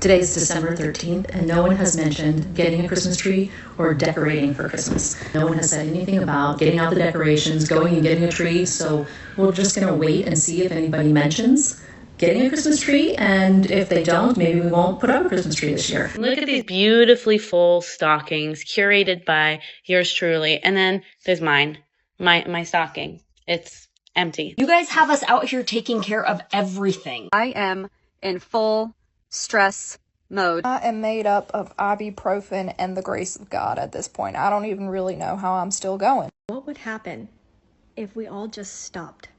Today is December 13th, and no one has mentioned getting a Christmas tree or decorating for Christmas. No one has said anything about getting out the decorations, going and getting a tree, so we're just going to wait and see if anybody mentions getting a Christmas tree, and if they don't, maybe we won't put up a Christmas tree this year. Look at these beautifully full stockings curated by yours truly, and then there's mine, my stocking. It's empty. You guys have us out here taking care of everything. I am in full stress mode. I am made up of ibuprofen and the grace of God at this point. I don't even really know how I'm still going. What would happen if we all just stopped?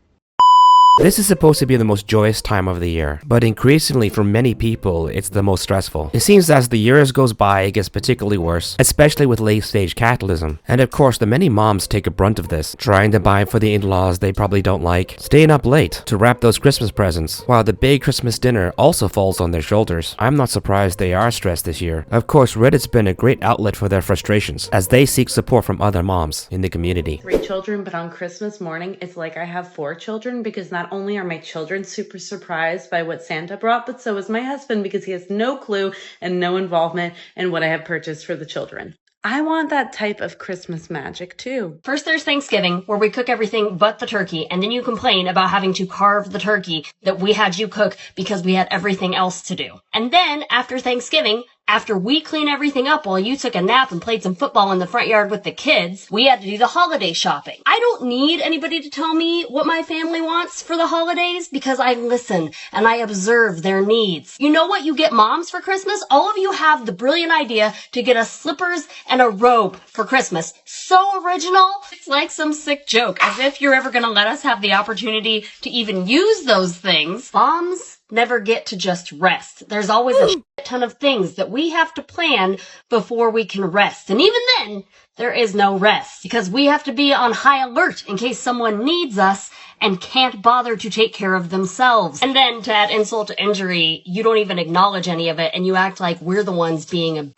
This is supposed to be the most joyous time of the year, but increasingly for many people, it's the most stressful. It seems as the years goes by, it gets particularly worse, especially with late-stage capitalism. And of course, the many moms take a brunt of this, trying to buy for the in-laws they probably don't like, staying up late to wrap those Christmas presents, while the big Christmas dinner also falls on their shoulders. I'm not surprised they are stressed this year. Of course, Reddit's been a great outlet for their frustrations, as they seek support from other moms in the community. 3 children, but on Christmas morning, it's like I have 4 children, because not only are my children super surprised by what Santa brought, but so is my husband, because he has no clue and no involvement in what I have purchased for the children. I want that type of Christmas magic too. First there's Thanksgiving, where we cook everything but the turkey, and then you complain about having to carve the turkey that we had you cook because we had everything else to do. And then after Thanksgiving, after we clean everything up while you took a nap and played some football in the front yard with the kids, we had to do the holiday shopping. I don't need anybody to tell me what my family wants for the holidays, because I listen and I observe their needs. You know what you get moms for Christmas? All of you have the brilliant idea to get us slippers and a robe for Christmas. So original. It's like some sick joke, as if you're ever going to let us have the opportunity to even use those things. Moms never get to just rest. There's always a ton of things that we have to plan before we can rest. And even then, there is no rest, because we have to be on high alert in case someone needs us and can't bother to take care of themselves. And then to add insult to injury, you don't even acknowledge any of it, and you act like we're the ones being a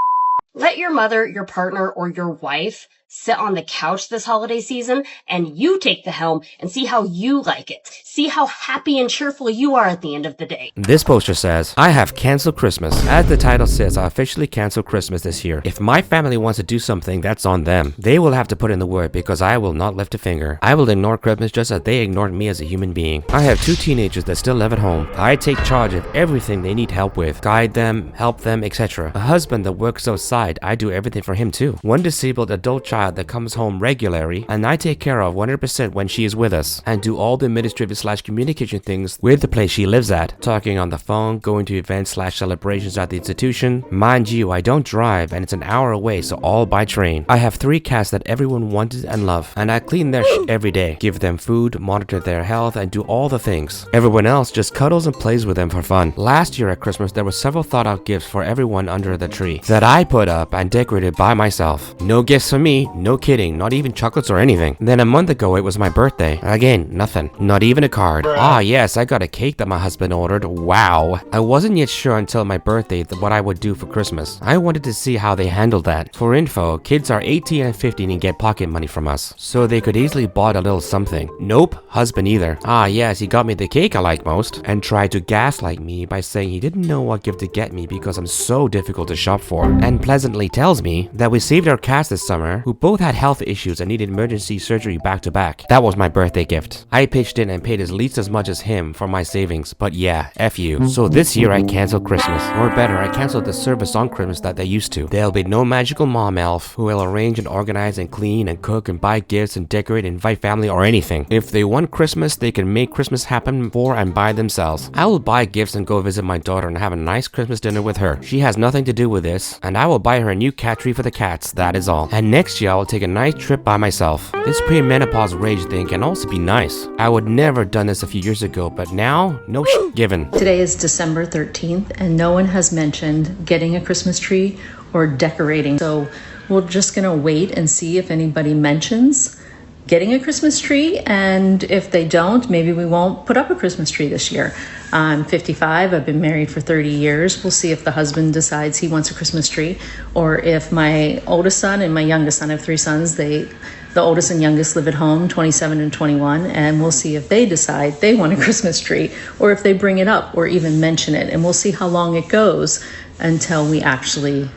Let your mother, your partner, or your wife sit on the couch this holiday season, and you take the helm and see how you like it. See how happy and cheerful you are at the end of the day. This poster says, I have canceled Christmas. As the title says, I officially canceled Christmas this year. If my family wants to do something, that's on them. They will have to put in the work, because I will not lift a finger. I will ignore Christmas just as they ignored me as a human being. I have 2 teenagers that still live at home. I take charge of everything they need help with. Guide them, help them, etc. A husband that works outside, I do everything for him too. One disabled adult child that comes home regularly, and I take care of 100% when she is with us, and do all the administrative / communication things with the place she lives at, talking on the phone, going to events / celebrations at the institution. Mind you, I don't drive, and it's an hour away, so all by train. I have 3 cats that everyone wanted and love, and I clean their shit every day, give them food, monitor their health, and do all the things. Everyone else just cuddles and plays with them for fun. Last year at Christmas, there were several thought out gifts for everyone under the tree that I put up and decorated by myself. No gifts for me, no kidding, not even chocolates or anything. Then a month ago, it was my birthday. Again, nothing. Not even a card. Ah, yes, I got a cake that my husband ordered. Wow. I wasn't yet sure until my birthday what I would do for Christmas. I wanted to see how they handled that. For info, kids are 18 and 15 and get pocket money from us, so they could easily bought a little something. Nope, husband either. Ah, yes, he got me the cake I like most, and tried to gaslight me by saying he didn't know what gift to get me because I'm so difficult to shop for, and pleasantly tells me that we saved our cats this summer who both had health issues and needed emergency surgery back to back. That was my birthday gift. I pitched in and paid at least as much as him for my savings, but yeah, F you. So this year I canceled Christmas. Or better, I canceled the service on Christmas that they used to. There'll be no magical mom elf who will arrange and organize and clean and cook and buy gifts and decorate and invite family or anything. If they want Christmas, they can make Christmas happen for and by themselves. I will buy gifts and go visit my daughter and have a nice Christmas dinner with her. She has nothing to do with this, and I will buy her a new cat tree for the cats, that is all. And next year I will take a nice trip by myself. This pre-menopause rage thing can also be nice. I would never have done this a few years ago, but now, no shit given. Today is December 13th, and no one has mentioned getting a Christmas tree or decorating. So we're just gonna wait and see if anybody mentions getting a Christmas tree, and if they don't, maybe we won't put up a Christmas tree this year. I'm 55, I've been married for 30 years. We'll see if the husband decides he wants a Christmas tree, or if my oldest son and my youngest son, I have 3 sons, they The oldest and youngest live at home, 27 and 21, and we'll see if they decide they want a Christmas tree or if they bring it up or even mention it. And we'll see how long it goes until we actually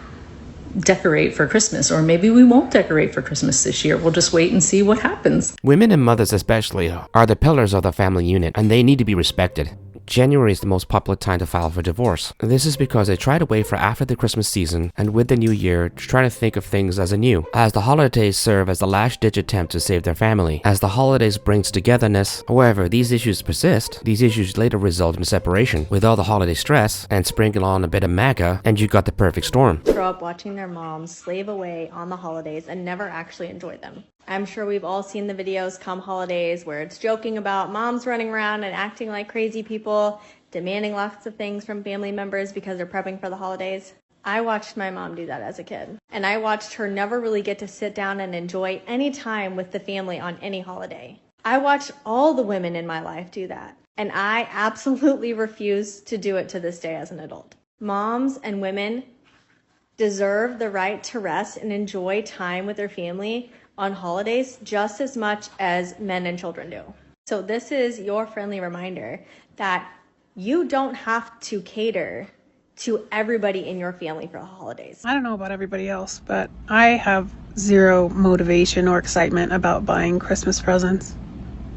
decorate for Christmas, or maybe we won't decorate for Christmas this year. We'll just wait and see what happens. Women and mothers especially are the pillars of the family unit, and they need to be respected. January is the most popular time to file for divorce. This is because they try to wait for after the Christmas season and with the new year to try to think of things as anew, as the holidays serve as the last-ditch attempt to save their family, as the holidays brings togetherness. However, these issues persist. These issues later result in separation, with all the holiday stress, and sprinkle on a bit of MAGA, and you got the perfect storm. Grow up watching their moms slave away on the holidays and never actually enjoy them. I'm sure we've all seen the videos come holidays where it's joking about moms running around and acting like crazy people, demanding lots of things from family members because they're prepping for the holidays. I watched my mom do that as a kid, and I watched her never really get to sit down and enjoy any time with the family on any holiday. I watched all the women in my life do that, and I absolutely refuse to do it to this day as an adult. Moms and women deserve the right to rest and enjoy time with their family on holidays just as much as men and children do. So this is your friendly reminder that you don't have to cater to everybody in your family for the holidays. I don't know about everybody else, but I have zero motivation or excitement about buying Christmas presents,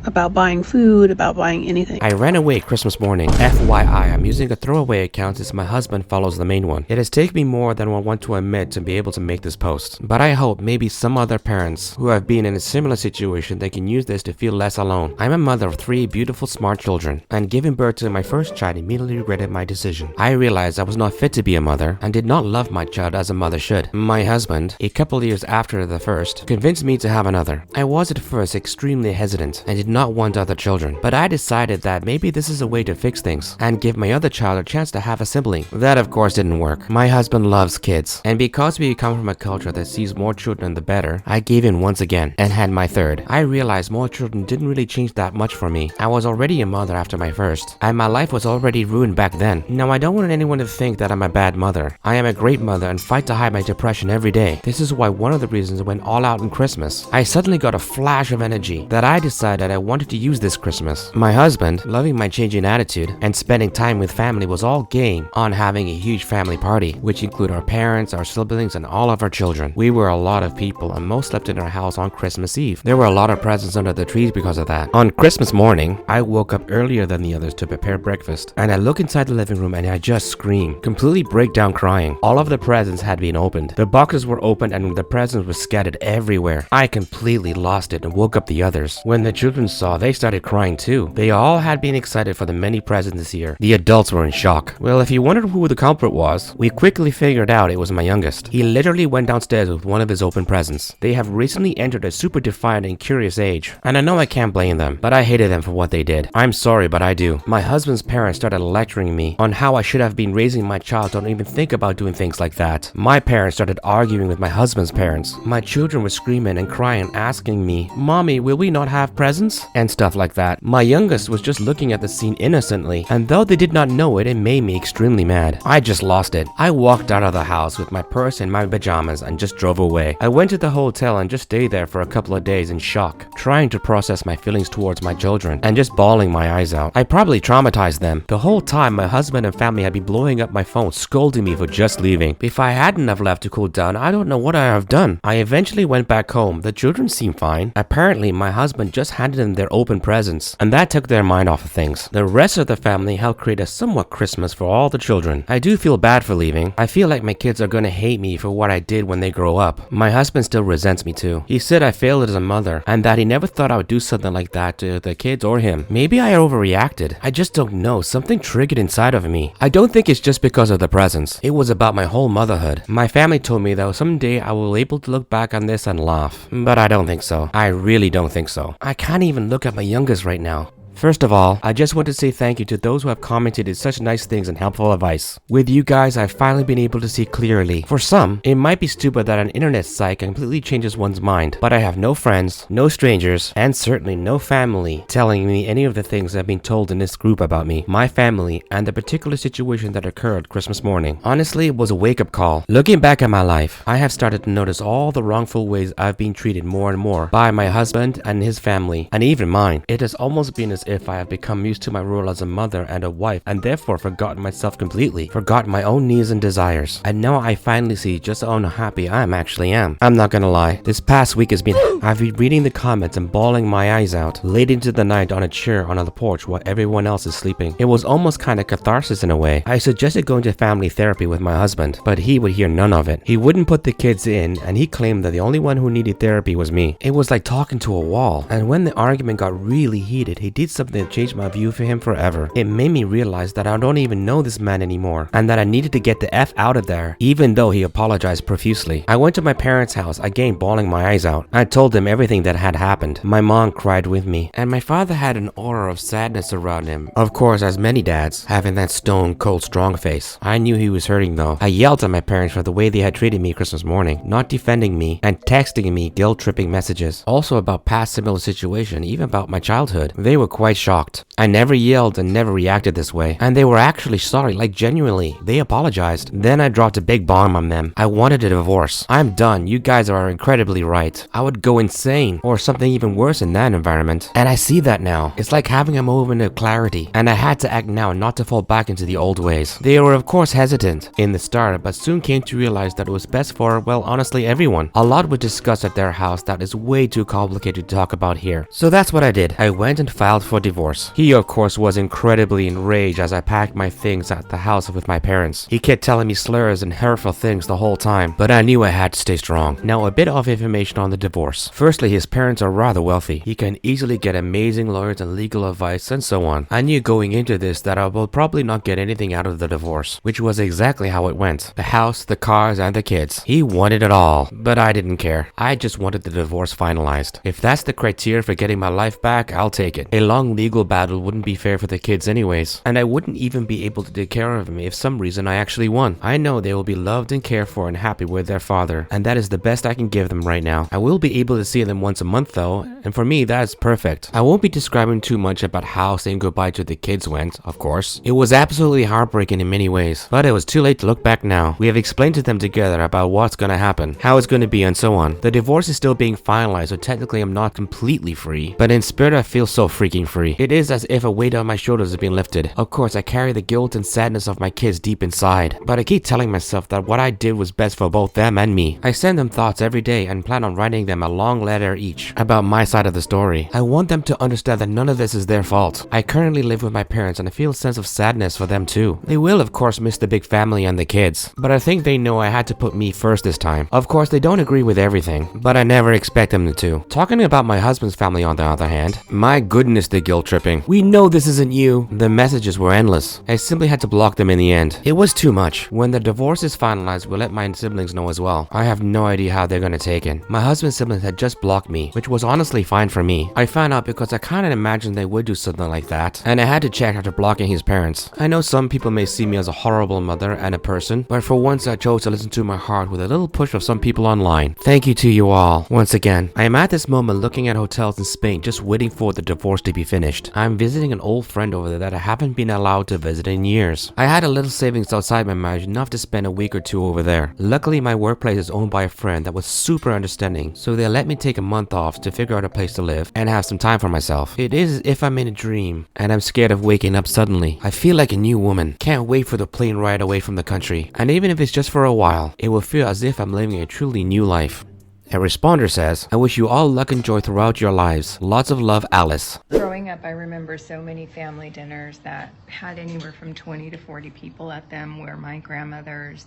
about buying food, about buying anything. I ran away Christmas morning. FYI, I'm using a throwaway account since my husband follows the main one. It has taken me more than I want to admit to be able to make this post, but I hope maybe some other parents who have been in a similar situation, they can use this to feel less alone. I'm a mother of 3 beautiful smart children, and giving birth to my first child immediately regretted my decision. I realized I was not fit to be a mother and did not love my child as a mother should. My husband, a couple years after the first, convinced me to have another. I was at first extremely hesitant and did not want other children, but I decided that maybe this is a way to fix things and give my other child a chance to have a sibling. That of course didn't work. My husband loves kids, and because we come from a culture that sees more children the better, I gave in once again and had my third. I realized more children didn't really change that much for me. I was already a mother after my first, and my life was already ruined back then. Now I don't want anyone to think that I'm a bad mother. I am a great mother and fight to hide my depression every day. This is why one of the reasons I went all out on Christmas. I suddenly got a flash of energy that I decided I wanted to use this Christmas. My husband, loving my changing attitude and spending time with family, was all game on having a huge family party, which included our parents, our siblings, and all of our children. We were a lot of people, and most slept in our house on Christmas Eve. There were a lot of presents under the trees because of that. On Christmas morning, I woke up earlier than the others to prepare breakfast, and I look inside the living room and I just scream, completely break down crying. All of the presents had been opened. The boxes were opened and the presents were scattered everywhere. I completely lost it and woke up the others. When the children saw, they started crying too. They all had been excited for the many presents this year. The adults were in shock. Well, if you wondered who the culprit was, we quickly figured out it was my youngest. He literally went downstairs with one of his open presents. They have recently entered a super defiant and curious age, and I know I can't blame them, but I hated them for what they did. I'm sorry, but I do. My husband's parents started lecturing me on how I should have been raising my child to not even think about doing things like that. My parents started arguing with my husband's parents. My children were screaming and crying, asking me, "Mommy, will we not have presents?" and stuff like that. My youngest was just looking at the scene innocently, and though they did not know it, it made me extremely mad. I just lost it. I walked out of the house with my purse and my pajamas and just drove away. I went to the hotel and just stayed there for a couple of days in shock, trying to process my feelings towards my children and just bawling my eyes out. I probably traumatized them. The whole time my husband and family had been blowing up my phone, scolding me for just leaving. If I hadn't have left to cool down, I don't know what I have done. I eventually went back home. The children seemed fine. Apparently my husband just handed them their open presents, and that took their mind off of things. The rest of the family helped create a somewhat Christmas for all the children. I do feel bad for leaving. I feel like my kids are gonna hate me for what I did when they grow up. My husband still resents me too. He said I failed as a mother and that he never thought I would do something like that to the kids or him. Maybe I overreacted. I just don't know. Something triggered inside of me. I don't think it's just because of the presents. It was about my whole motherhood. My family told me that someday I will be able to look back on this and laugh. But I don't think so. I really don't think so. I can't even look at my youngest right now. First of all, I just want to say thank you to those who have commented in such nice things and helpful advice. With you guys, I've finally been able to see clearly. For some, it might be stupid that an internet site completely changes one's mind, but I have no friends, no strangers, and certainly no family telling me any of the things I've been told in this group about me, my family, and the particular situation that occurred Christmas morning. Honestly, it was a wake-up call. Looking back at my life, I have started to notice all the wrongful ways I've been treated more and more by my husband and his family, and even mine. It has almost been as if I have become used to my role as a mother and a wife, and therefore forgotten myself completely, forgotten my own needs and desires. And now I finally see just how unhappy I actually am. I'm not gonna lie, this past week has been I've been reading the comments and bawling my eyes out late into the night on a chair on the porch while everyone else is sleeping. It was almost kind of catharsis in a way. I suggested going to family therapy with my husband, but he would hear none of it. He wouldn't put the kids in, and he claimed that the only one who needed therapy was me. It was like talking to a wall, and when the argument got really heated, he did something that changed my view for him forever. It made me realize that I don't even know this man anymore, and that I needed to get the F out of there, even though he apologized profusely. I went to my parents' house, again bawling my eyes out. I told them everything that had happened. My mom cried with me, and my father had an aura of sadness around him. Of course, as many dads, having that stone cold strong face. I knew he was hurting though. I yelled at my parents for the way they had treated me Christmas morning, not defending me, and texting me guilt-tripping messages. Also about past similar situation, even about my childhood. They were quite shocked. I never yelled and never reacted this way, and they were actually sorry, like genuinely. They apologized. Then I dropped a big bomb on them. I wanted a divorce. I'm done. You guys are incredibly right. I would go insane, or something even worse in that environment. And I see that now. It's like having a moment of clarity, and I had to act now not to fall back into the old ways. They were of course hesitant in the start, but soon came to realize that it was best for, well, honestly everyone. A lot was discussed at their house that is way too complicated to talk about here. So that's what I did. I went and filed for divorce. He of course was incredibly enraged as I packed my things at the house with my parents. He kept telling me slurs and hurtful things the whole time, but I knew I had to stay strong. Now a bit of information on the divorce. Firstly, his parents are rather wealthy. He can easily get amazing lawyers and legal advice and so on. I knew going into this that I will probably not get anything out of the divorce, which was exactly how it went. The house, the cars, and the kids. He wanted it all, but I didn't care. I just wanted the divorce finalized. If that's the criteria for getting my life back, I'll take it. A long legal battle wouldn't be fair for the kids anyways, and I wouldn't even be able to take care of them if some reason I actually won. I know they will be loved and cared for and happy with their father, and that is the best I can give them right now. I will be able to see them once a month though, and for me that is perfect. I won't be describing too much about how saying goodbye to the kids went, of course. It was absolutely heartbreaking in many ways, but it was too late to look back now. We have explained to them together about what's gonna happen, how it's gonna be, and so on. The divorce is still being finalized, so technically I'm not completely free, but in spirit I feel so freaking free. It is as if a weight on my shoulders has been lifted. Of course, I carry the guilt and sadness of my kids deep inside, but I keep telling myself that what I did was best for both them and me. I send them thoughts every day and plan on writing them a long letter each about my side of the story. I want them to understand that none of this is their fault. I currently live with my parents and I feel a sense of sadness for them too. They will of course miss the big family and the kids, but I think they know I had to put me first this time. Of course, they don't agree with everything, but I never expect them to. Talking about my husband's family on the other hand, my goodness, the guilt tripping. We know this isn't you. The messages were endless. I simply had to block them in the end. It was too much. When the divorce is finalized, we'll let my siblings know as well. I have no idea how they're gonna take it. My husband's siblings had just blocked me, which was honestly fine for me. I found out because I kinda imagined they would do something like that, and I had to check after blocking his parents. I know some people may see me as a horrible mother and a person, but for once I chose to listen to my heart with a little push of some people online. Thank you to you all. Once again, I am at this moment looking at hotels in Spain just waiting for the divorce to be finished. I'm visiting an old friend over there that I haven't been allowed to visit in years. I had a little savings outside my marriage, enough to spend a week or two over there. Luckily, my workplace is owned by a friend that was super understanding, so they let me take a month off to figure out a place to live and have some time for myself. It is as if I'm in a dream, and I'm scared of waking up suddenly. I feel like a new woman. Can't wait for the plane ride away from the country, and even if it's just for a while, it will feel as if I'm living a truly new life. A responder says, I wish you all luck and joy throughout your lives. Lots of love, Alice. Growing up, I remember so many family dinners that had anywhere from 20 to 40 people at them, where my grandmothers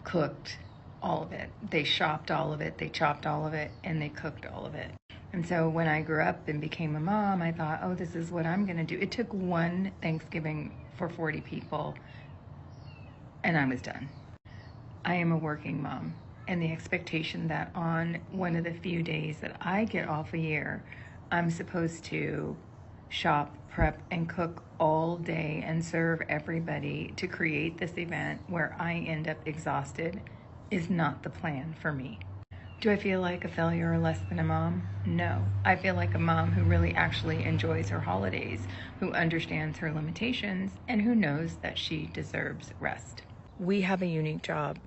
cooked all of it. They shopped all of it, they chopped all of it, and they cooked all of it. And so when I grew up and became a mom, I thought, oh, this is what I'm gonna do. It took one Thanksgiving for 40 people, and I was done. I am a working mom, and the expectation that on one of the few days that I get off a year, I'm supposed to shop, prep, and cook all day and serve everybody to create this event where I end up exhausted is not the plan for me. Do I feel like a failure or less than a mom? No. I feel like a mom who really actually enjoys her holidays, who understands her limitations, and who knows that she deserves rest. We have a unique job.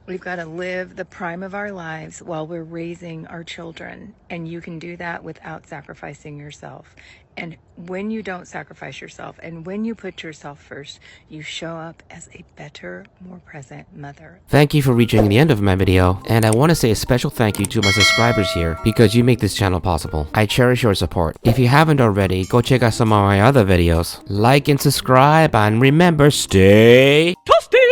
We've got to live the prime of our lives while we're raising our children, and you can do that without sacrificing yourself. And when you don't sacrifice yourself and when you put yourself first, you show up as a better, more present mother. Thank you for reaching the end of my video, and I want to say a special thank you to my subscribers here because you make this channel possible. I cherish your support. If you haven't already, go check out some of my other videos. Like and subscribe, and remember, stay toasty!